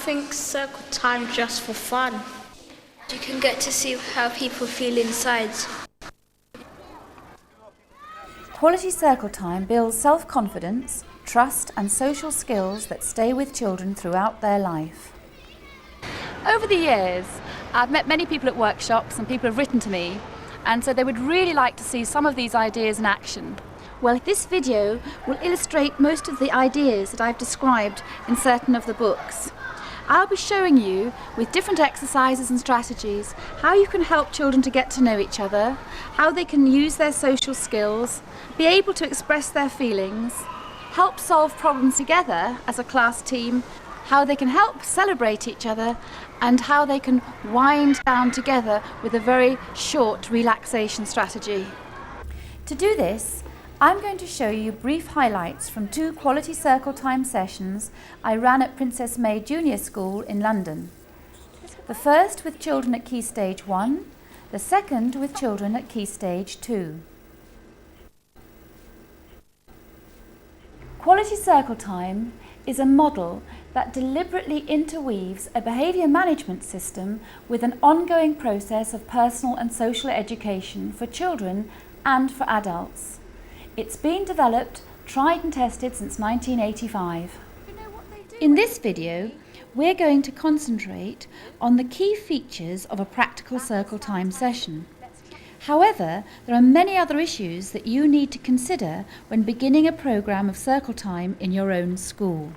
think circle time just for fun. You can get to see how people feel inside. Quality circle time builds self-confidence, trust and social skills that stay with children throughout their life. Over the years, I've met many people at workshops and people have written to me, and so they would really like to see some of these ideas in action. Well, this video will illustrate most of the ideas that I've described in certain of the books. I'll be showing you, with different exercises and strategies, how you can help children to get to know each other, how they can use their social skills, be able to express their feelings, help solve problems together as a class team, how they can help celebrate each other, and how they can wind down together with a very short relaxation strategy. To do this, I'm going to show you brief highlights from 2 quality circle time sessions I ran at Princess May Junior School in London. The first with children at Key Stage 1, the second with children at Key Stage 2. Quality circle time is a model that deliberately interweaves a behaviour management system with an ongoing process of personal and social education for children and for adults. It's been developed, tried and tested since 1985. In this video, we're going to concentrate on the key features of a practical circle time session. However, there are many other issues that you need to consider when beginning a programme of circle time in your own school.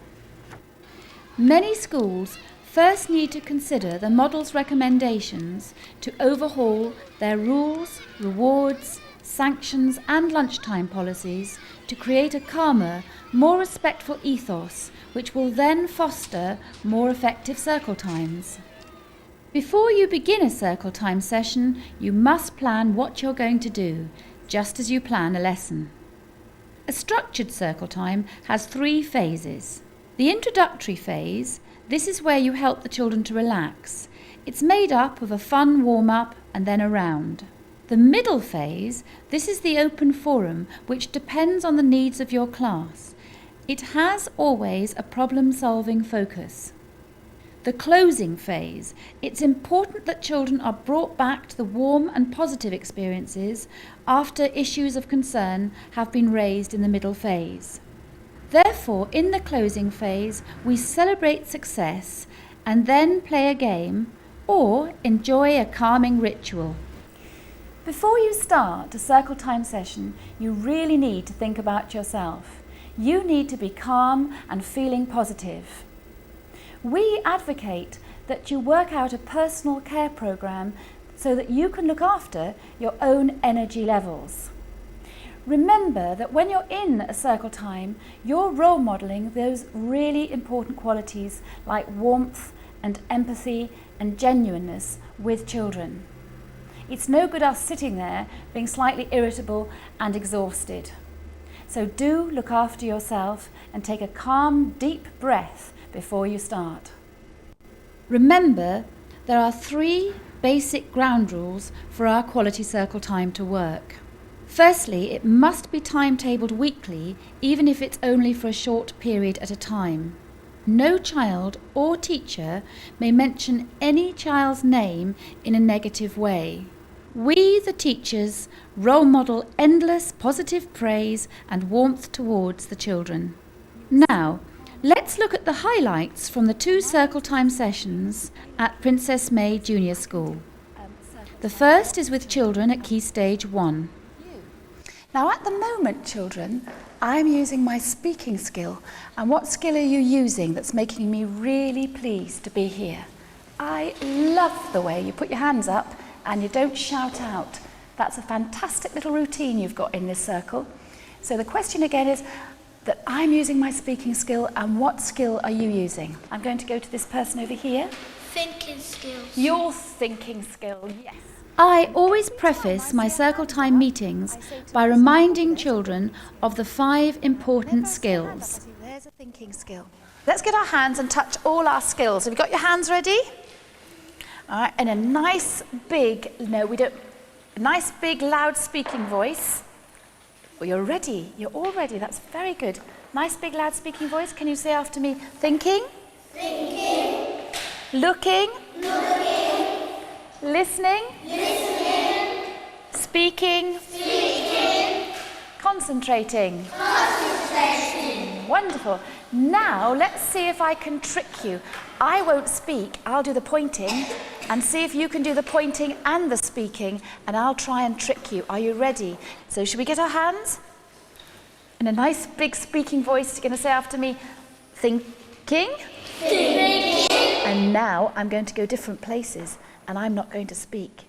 Many schools first need to consider the model's recommendations to overhaul their rules, rewards, sanctions and lunchtime policies to create a calmer, more respectful ethos which will then foster more effective circle times. Before you begin a circle time session, you must plan what you're going to do, just as you plan a lesson. A structured circle time has 3 phases. The introductory phase, this is where you help the children to relax. It's made up of a fun warm-up and then a round. The middle phase, this is the open forum, which depends on the needs of your class. It has always a problem-solving focus. The closing phase, it's important that children are brought back to the warm and positive experiences after issues of concern have been raised in the middle phase. Therefore, in the closing phase, we celebrate success and then play a game or enjoy a calming ritual. Before you start a circle time session, you really need to think about yourself. You need to be calm and feeling positive. We advocate that you work out a personal care programme so that you can look after your own energy levels. Remember that when you're in a circle time, you're role modelling those really important qualities like warmth and empathy and genuineness with children. It's no good us sitting there being slightly irritable and exhausted. So do look after yourself and take a calm, deep breath before you start. Remember, there are 3 basic ground rules for our quality circle time to work. Firstly, it must be timetabled weekly, even if it's only for a short period at a time. No child or teacher may mention any child's name in a negative way. We, the teachers, role model endless positive praise and warmth towards the children. Now, let's look at the highlights from the 2 circle time sessions at Princess May Junior School. The first is with children at Key Stage 1. Now at the moment, children, I'm using my speaking skill. And what skill are you using that's making me really pleased to be here? I love the way you put your hands up and you don't shout out. That's a fantastic little routine you've got in this circle. So the question again is that I'm using my speaking skill, and what skill are you using? I'm going to go to this person over here. Thinking skills. Your thinking skill, yes. I always preface my circle time meetings by reminding children of the 5 important skills. There's a thinking skill. Let's get our hands and touch all our skills. Have you got your hands ready? All right, and a nice big, nice big loud speaking voice. Well, you're ready. You're all ready. That's very good. Nice big loud speaking voice. Can you say after me, thinking? Thinking. Looking. Listening. Speaking. Concentrating. Wonderful. Now let's see if I can trick you. I won't speak, I'll do the pointing, and see if you can do the pointing and the speaking, and I'll try and trick you. Are you ready? So should we get our hands? In a nice big speaking voice, you're going to say after me, thinking. And now I'm going to go different places, and I'm not going to speak.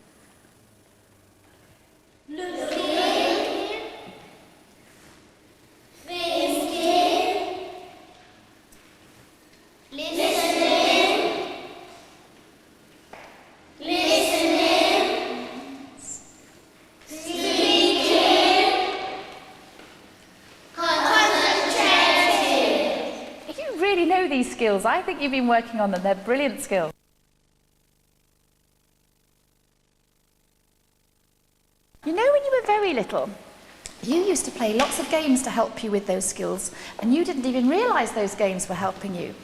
These skills. I think you've been working on them. They're brilliant skills. You know, when you were very little, you used to play lots of games to help you with those skills, and you didn't even realise those games were helping you.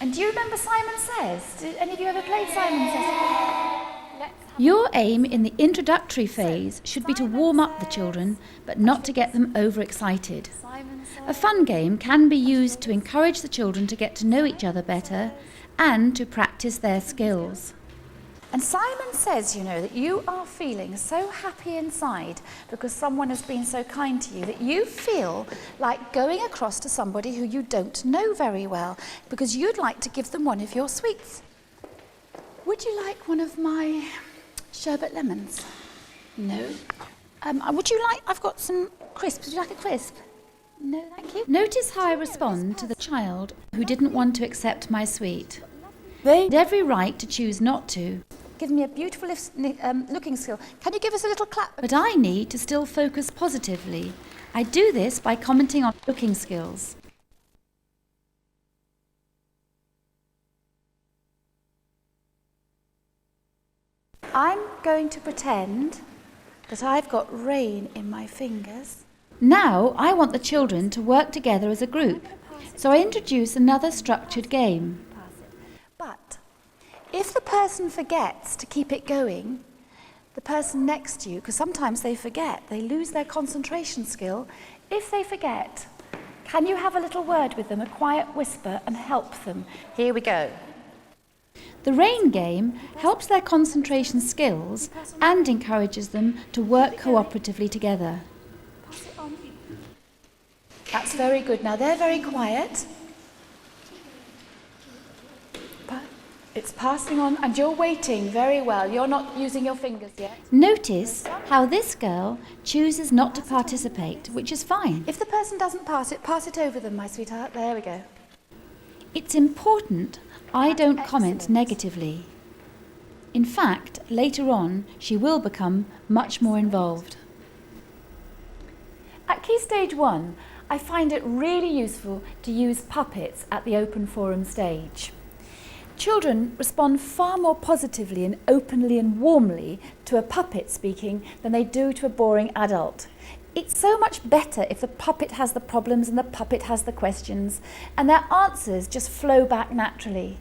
And do you remember Simon Says? Did any of you ever play Simon Says? Your aim in the introductory phase should be to warm up the children, but not to get them overexcited. A fun game can be used to encourage the children to get to know each other better and to practice their skills. And Simon Says, you know, that you are feeling so happy inside because someone has been so kind to you that you feel like going across to somebody who you don't know very well because you'd like to give them one of your sweets. Would you like one of my sherbet lemons? No. Would you like, I've got some crisps. Would you like a crisp? No, thank you. Notice how I respond to the child who didn't want to accept my sweet. They had every right to choose not to. Give me a beautiful looking skill. Can you give us a little clap? But I need to still focus positively. I do this by commenting on looking skills. I'm going to pretend that I've got rain in my fingers. Now I want the children to work together as a group, so I introduce another structured game. But if the person forgets to keep it going, the person next to you, because sometimes they forget, they lose their concentration skill. If they forget, can you have a little word with them, a quiet whisper, and help them? Here we go. The rain game helps their concentration skills and encourages them to work cooperatively together. That's very good. Now they're very quiet. But it's passing on and you're waiting very well. You're not using your fingers yet. Notice how this girl chooses not to participate, which is fine. If the person doesn't pass it over them, my sweetheart. There we go. It's important I don't comment negatively. In fact, later on, she will become much more involved. At Key Stage 1, I find it really useful to use puppets at the open forum stage. Children respond far more positively and openly and warmly to a puppet speaking than they do to a boring adult. It's so much better if the puppet has the problems and the puppet has the questions, and their answers just flow back naturally.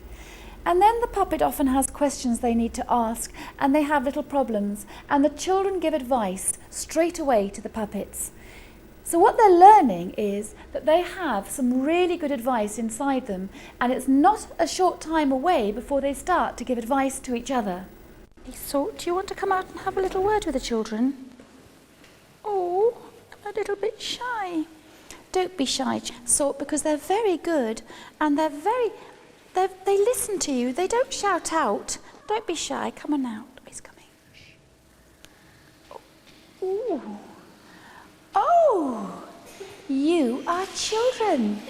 And then the puppet often has questions they need to ask, and they have little problems, and the children give advice straight away to the puppets. So what they're learning is that they have some really good advice inside them, and it's not a short time away before they start to give advice to each other. So, do you want to come out and have a little word with the children? Oh, I'm a little bit shy. Don't be shy, Sort, because they're very good, and they listen to you. They don't shout out. Don't be shy. Come on out. He's coming. Ooh. Oh, you are children.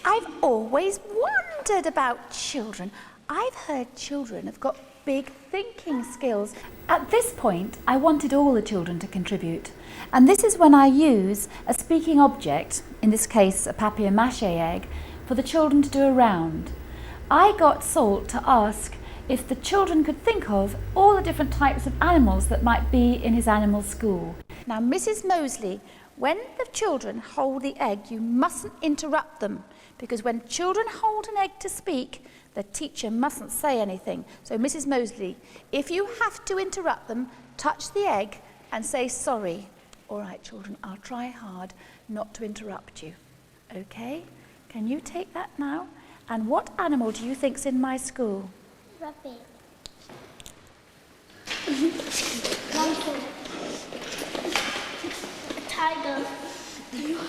I've always wondered about children. I've heard children have got big thinking skills. At this point, I wanted all the children to contribute. And this is when I use a speaking object, in this case a papier-mâché egg, for the children to do a round. I got Salt to ask if the children could think of all the different types of animals that might be in his animal school. Now, Mrs. Mosley, When the children hold the egg, you mustn't interrupt them, because when children hold an egg to speak, the teacher mustn't say anything. So Mrs. Mosley, if you have to interrupt them, touch the egg and say sorry. All right, children, I'll try hard not to interrupt you. Okay? Can you take that now? And what animal do you think's in my school? Rabbit. Monkey. A tiger.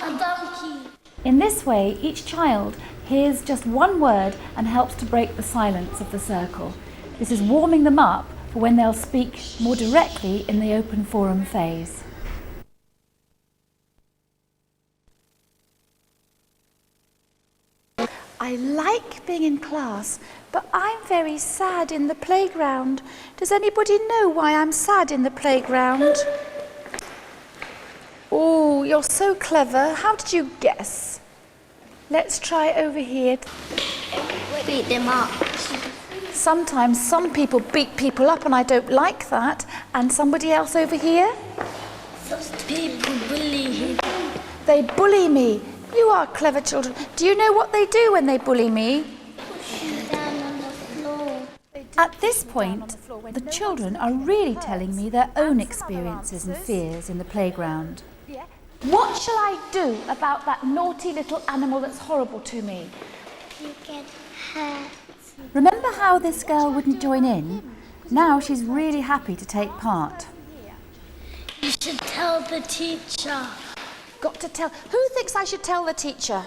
A donkey. In this way, each child hears just one word and helps to break the silence of the circle. This is warming them up for when they'll speak more directly in the open forum phase. I like being in class, but I'm very sad in the playground. Does anybody know why I'm sad in the playground? Oh, you're so clever. How did you guess? Let's try over here. Beat them up. Sometimes some people beat people up and I don't like that. And somebody else over here? Those people bully him. They bully me. You are clever children. Do you know what they do when they bully me? Push him down on the floor. At this point, the children are really telling me their own experiences and fears in the playground. What shall I do about that naughty little animal that's horrible to me? You get hurt. Remember how this girl wouldn't join in? Now she's really happy to take part. You should tell the teacher. Got to tell. Who thinks I should tell the teacher?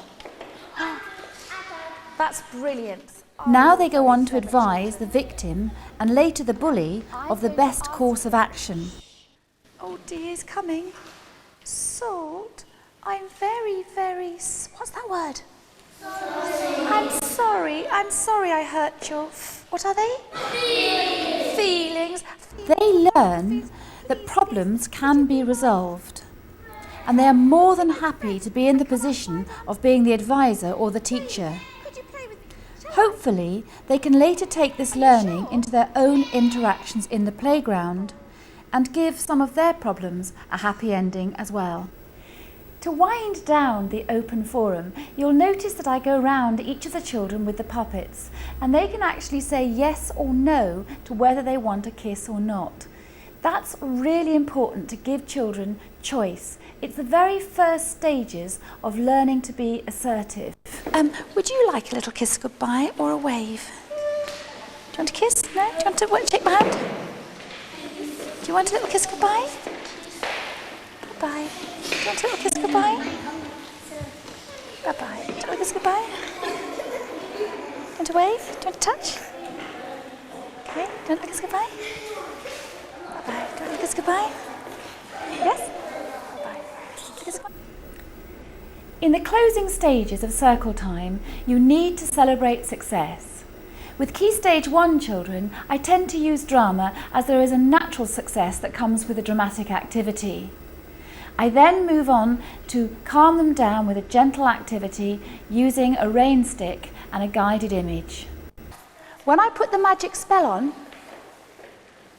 That's brilliant. Now they go on to advise the victim and later the bully of the best course of action. Oh dear, he's coming. Salt, I'm very, what's that word? Sorry. I'm sorry I hurt you. What are they? Feelings. They learn that problems can be resolved. And they are more than happy to be in the position of being the advisor or the teacher. Hopefully, they can later take this learning into their own interactions in the playground and give some of their problems a happy ending as well. To wind down the open forum, you'll notice that I go round each of the children with the puppets, and they can actually say yes or no to whether they want a kiss or not. That's really important to give children choice. It's the very first stages of learning to be assertive. Would you like a little kiss goodbye or a wave? Do you want a kiss? No? Do you want to shake my hand? Do you want a little kiss goodbye? Bye-bye. Do you want a little kiss goodbye? Bye-bye. Do you want a kiss goodbye? Do you want a wave? Do you want a touch? Okay. Do you want a kiss goodbye? Bye-bye. Do you want a kiss goodbye? Yes? In the closing stages of circle time, you need to celebrate success. With Key Stage 1 children, I tend to use drama as there is a natural success that comes with a dramatic activity. I then move on to calm them down with a gentle activity using a rain stick and a guided image. When I put the magic spell on,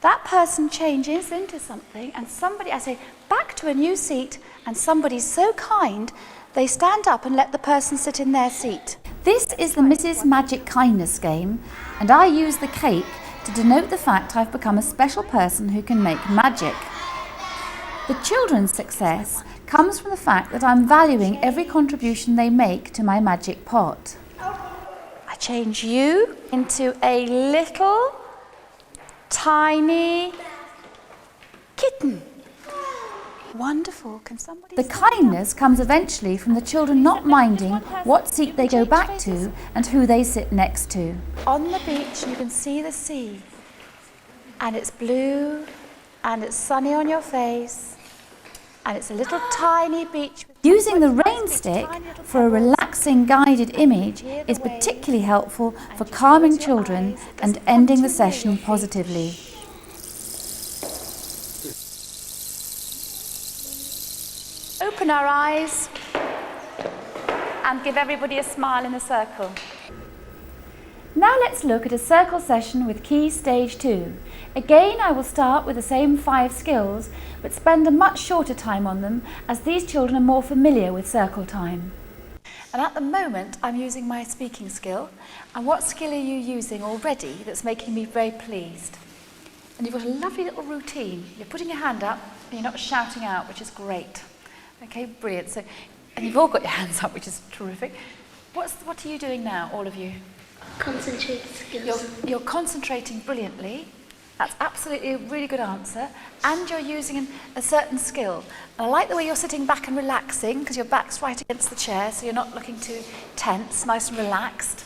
that person changes into something and I say, back to a new seat, and somebody's so kind, they stand up and let the person sit in their seat. This is the Mrs. Magic Kindness game, and I use the cake to denote the fact I've become a special person who can make magic. The children's success comes from the fact that I'm valuing every contribution they make to my magic pot. I change you into a little tiny kitten. Wonderful. Can somebody? The kindness comes eventually from the children not minding what seat they go back to and who they sit next to. On the beach you can see the sea, and it's blue and it's sunny on your face, and it's a little tiny beach. Using the rain stick for a relaxing guided image is particularly helpful for calming children and ending the session positively. Open our eyes and give everybody a smile in a circle. Now let's look at a circle session with Key Stage 2. Again, I will start with the same 5 skills, but spend a much shorter time on them as these children are more familiar with circle time. And at the moment, I'm using my speaking skill. And what skill are you using already that's making me very pleased? And you've got a lovely little routine. You're putting your hand up and you're not shouting out, which is great. Okay, brilliant. So, and you've all got your hands up, which is terrific. What are you doing now, all of you? Concentrated skills. You're concentrating brilliantly. That's absolutely a really good answer. And you're using a certain skill. And I like the way you're sitting back and relaxing, because your back's right against the chair, so you're not looking too tense, nice and relaxed.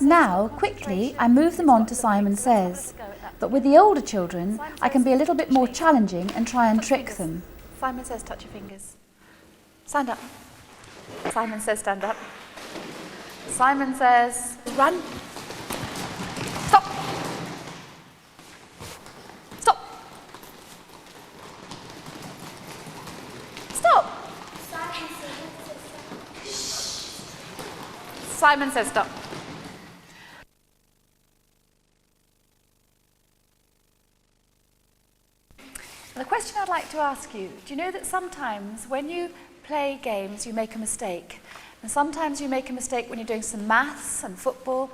Now, quickly, I move them on to Simon Says. But with the older children, I can be a little bit more challenging and try and trick them. Simon Says, touch your fingers. Stand up. Simon Says, stand up. Simon Says, run. Stop. Stop. Stop. Simon Says, stop. The question I'd like to ask you, do you know that sometimes when you play games you make a mistake? And sometimes you make a mistake when you're doing some maths and football.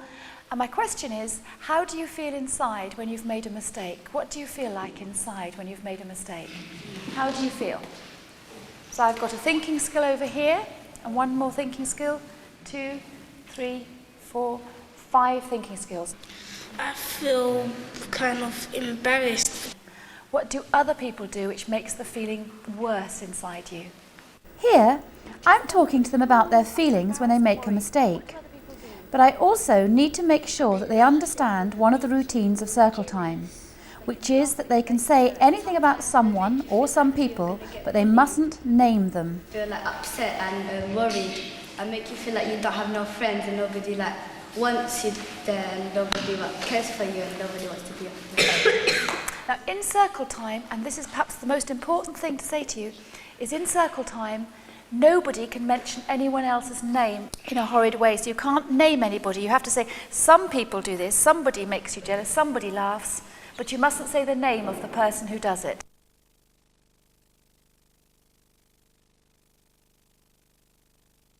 And my question is, how do you feel inside when you've made a mistake? What do you feel like inside when you've made a mistake? How do you feel? So I've got a thinking skill over here, and one more thinking skill, 2, 3, 4, 5 thinking skills. I feel kind of embarrassed. What do other people do which makes the feeling worse inside you? Here, I'm talking to them about their feelings when they make a mistake. But I also need to make sure that they understand one of the routines of circle time, which is that they can say anything about someone or some people, but they mustn't name them. Feel like upset and worried, and make you feel like you don't have no friends and nobody like wants you there, and nobody cares for you, and nobody wants to be your friend. Now, in circle time, and this is perhaps the most important thing to say to you, is in circle time, nobody can mention anyone else's name in a horrid way. So you can't name anybody. You have to say, some people do this, somebody makes you jealous, somebody laughs, but you mustn't say the name of the person who does it.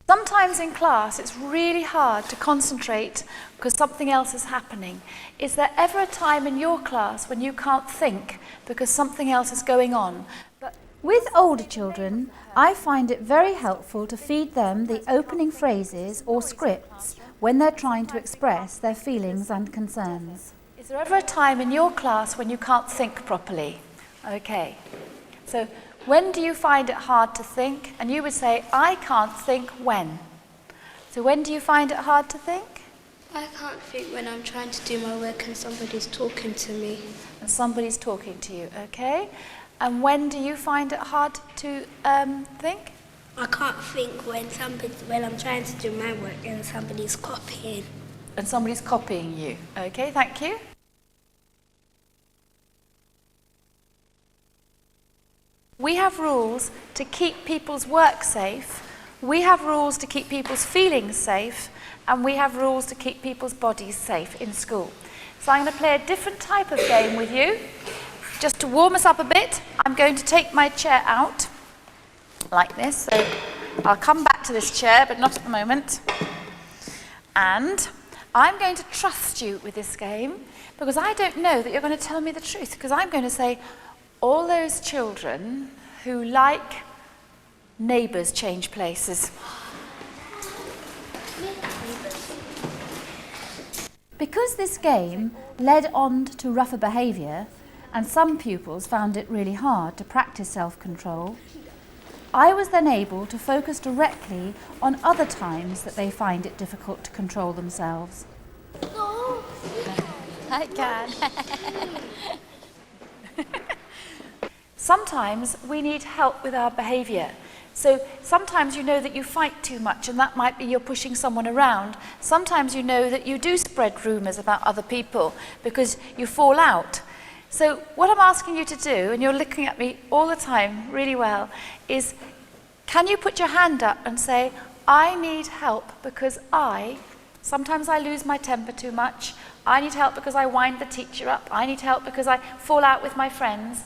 Sometimes in class it's really hard to concentrate because something else is happening. Is there ever a time in your class when you can't think because something else is going on? With older children, I find it very helpful to feed them the opening phrases or scripts when they're trying to express their feelings and concerns. Is there ever a time in your class when you can't think properly? Okay. So when do you find it hard to think? And you would say, I can't think when. So when do you find it hard to think? I can't think when I'm trying to do my work and somebody's talking to me. And somebody's talking to you, okay? And when do you find it hard to think? I can't think when I'm trying to do my work and somebody's copying. And somebody's copying you. Okay, thank you. We have rules to keep people's work safe. We have rules to keep people's feelings safe. And we have rules to keep people's bodies safe in school. So I'm going to play a different type of game with you. Just to warm us up a bit, I'm going to take my chair out like this. So I'll come back to this chair, but not at the moment. And I'm going to trust you with this game because I don't know that you're going to tell me the truth, because I'm going to say, all those children who like neighbours change places. Because this game led on to rougher behaviour, and some pupils found it really hard to practice self-control, I was then able to focus directly on other times that they find it difficult to control themselves. No. I can. Sometimes we need help with our behaviour. So sometimes you know that you fight too much, and that might be you're pushing someone around. Sometimes you know that you do spread rumours about other people because you fall out. So what I'm asking you to do, and you're looking at me all the time really well, is can you put your hand up and say, I need help because I Sometimes I lose my temper too much. I need help because I wind the teacher up. I need help because I fall out with my friends.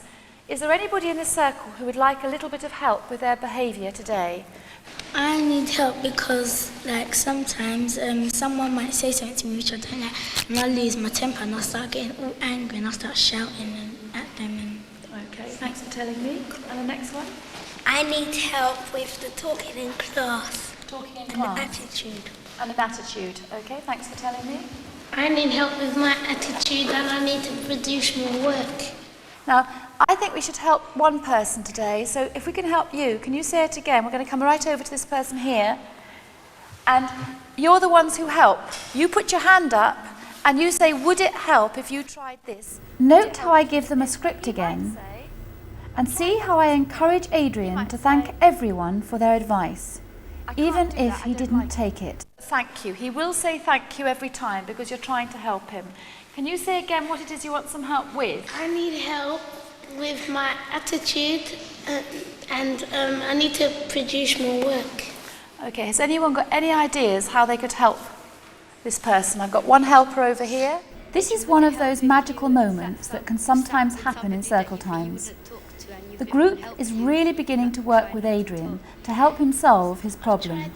Is there anybody in this circle who would like a little bit of help with their behaviour today? I need help because, like, sometimes someone might say something to me which I don't like, and I lose my temper and I start getting all angry and I start shouting at them. Okay, thanks for telling me. And the next one? I need help with the talking in class. Talking in and class. the attitude. And an attitude. Okay, thanks for telling me. I need help with my attitude and I need to produce more work. Now, I think we should help one person today, so if we can help you, can you say it again? We're going to come right over to this person here, and you're the ones who help. You put your hand up, and you say, would it help if you tried this? Note how I give them a script again, and see how I encourage Adrian to thank everyone for their advice, even if he didn't take it. Thank you. He will say thank you every time because you're trying to help him. Can you say again what it is you want some help with? I need help with my attitude and I need to produce more work. Okay, has anyone got any ideas how they could help this person? I've got one helper over here. This is one of those magical moments that can sometimes happen in circle times. The group is really beginning to work with Adrian to help him solve his problem.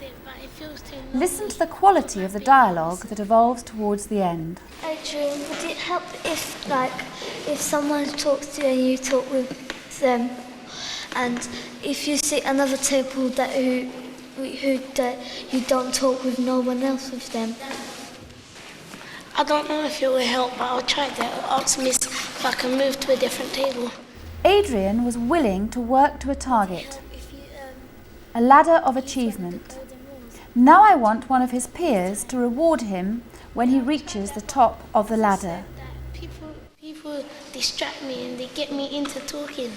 Listen to the quality of the dialogue that evolves towards the end. Adrian, would it help if someone talks to you and you talk with them, and if you sit another table that you don't talk with no one else with them? I don't know if it will help, but I'll try that. Ask me if I can move to a different table. Adrian was willing to work to a target, a ladder of achievement. Now I want one of his peers to reward him when he reaches the top of the ladder. People distract me and they get me into talking.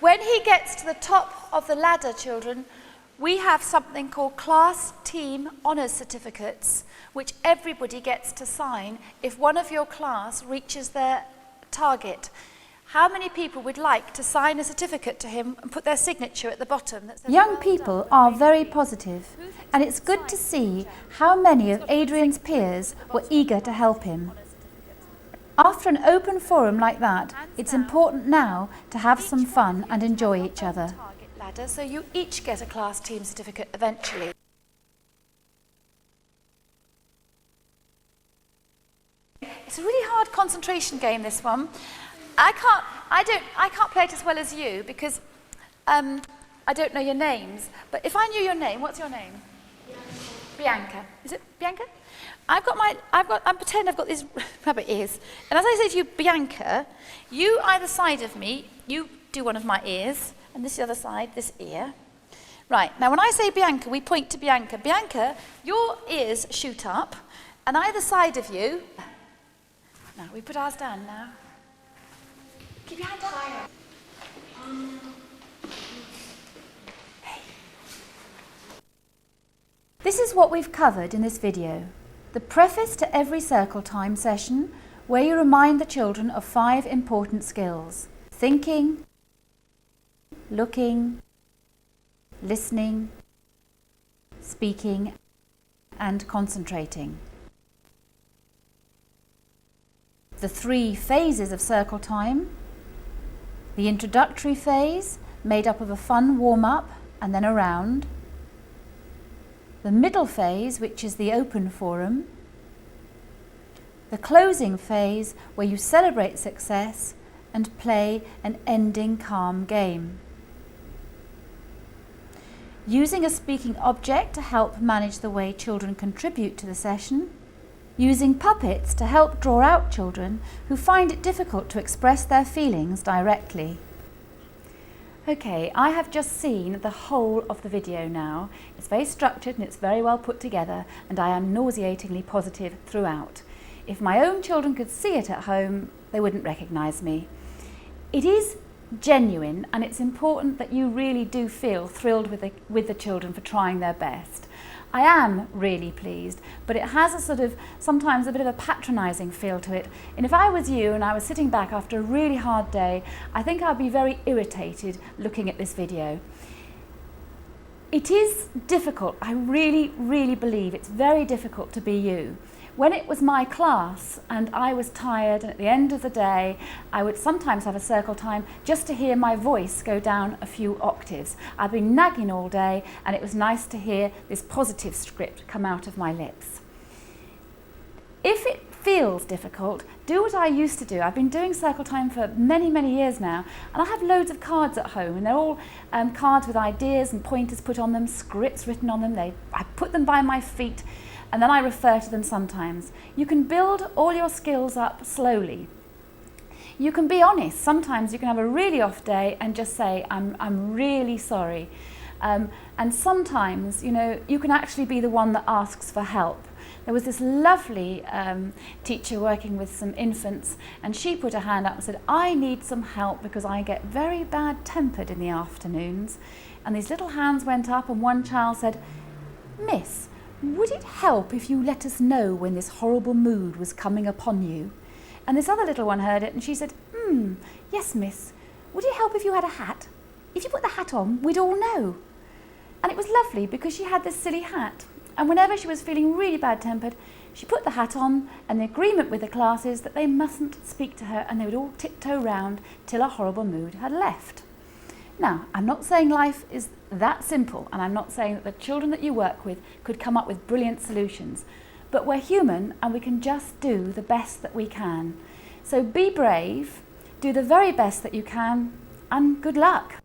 When he gets to the top of the ladder, children, we have something called Class Team Honours Certificates, which everybody gets to sign if one of your class reaches their target. How many people would like to sign a certificate to him and put their signature at the bottom? That says, Young people are very positive, and it's good to see how many of Adrian's peers were eager to help him. After an open forum like that, it's important now to have some fun and enjoy each other. Ladder, so you each get a class team certificate eventually. It's a really hard concentration game, this one. I can't play it as well as you because I don't know your names. But if I knew your name, what's your name? Bianca. Is it Bianca? I pretend I've got these rabbit ears. And as I say to you, Bianca, you either side of me, you do one of my ears, and this is the other side, this ear. Right, now when I say Bianca, we point to Bianca. Bianca, your ears shoot up, and either side of you, now we put ours down now. Keep your hand up. Hey. This is what we've covered in this video. The preface to every circle time session, where you remind the children of 5 important skills: thinking, looking, listening, speaking, and concentrating. The 3 phases of circle time: the introductory phase, made up of a fun warm-up and then a round. The middle phase, which is the open forum. The closing phase, where you celebrate success and play an ending calm game. Using a speaking object to help manage the way children contribute to the session. Using puppets to help draw out children who find it difficult to express their feelings directly. Okay, I have just seen the whole of the video now. It's very structured and it's very well put together, and I am nauseatingly positive throughout. If my own children could see it at home, they wouldn't recognise me. It is genuine, and it's important that you really do feel thrilled with the children for trying their best. I am really pleased, but it has a sort of, sometimes a bit of a patronising feel to it. And if I was you and I was sitting back after a really hard day, I think I'd be very irritated looking at this video. It is difficult. I really, really believe it's very difficult to be you. When it was my class and I was tired, and at the end of the day I would sometimes have a circle time just to hear my voice go down a few octaves. I've been nagging all day and it was nice to hear this positive script come out of my lips. If it feels difficult, do what I used to do. I've been doing circle time for many, many years now, and I have loads of cards at home, and they're all cards with ideas and pointers put on them, scripts written on them. I put them by my feet, and then I refer to them sometimes. You can build all your skills up slowly. You can be honest. Sometimes you can have a really off day and just say, I'm really sorry. And sometimes, you know, you can actually be the one that asks for help. There was this lovely teacher working with some infants, and she put her hand up and said, I need some help because I get very bad-tempered in the afternoons. And these little hands went up, and one child said, Miss, would it help if you let us know when this horrible mood was coming upon you? And this other little one heard it, and she said, yes, miss. Would it help if you had a hat? If you put the hat on, we'd all know. And it was lovely because she had this silly hat. And whenever she was feeling really bad-tempered, she put the hat on, and the agreement with the class is that they mustn't speak to her, and they would all tiptoe round till a horrible mood had left. Now, I'm not saying life is that simple, and I'm not saying that the children that you work with could come up with brilliant solutions, but we're human and we can just do the best that we can. So be brave, do the very best that you can, and good luck.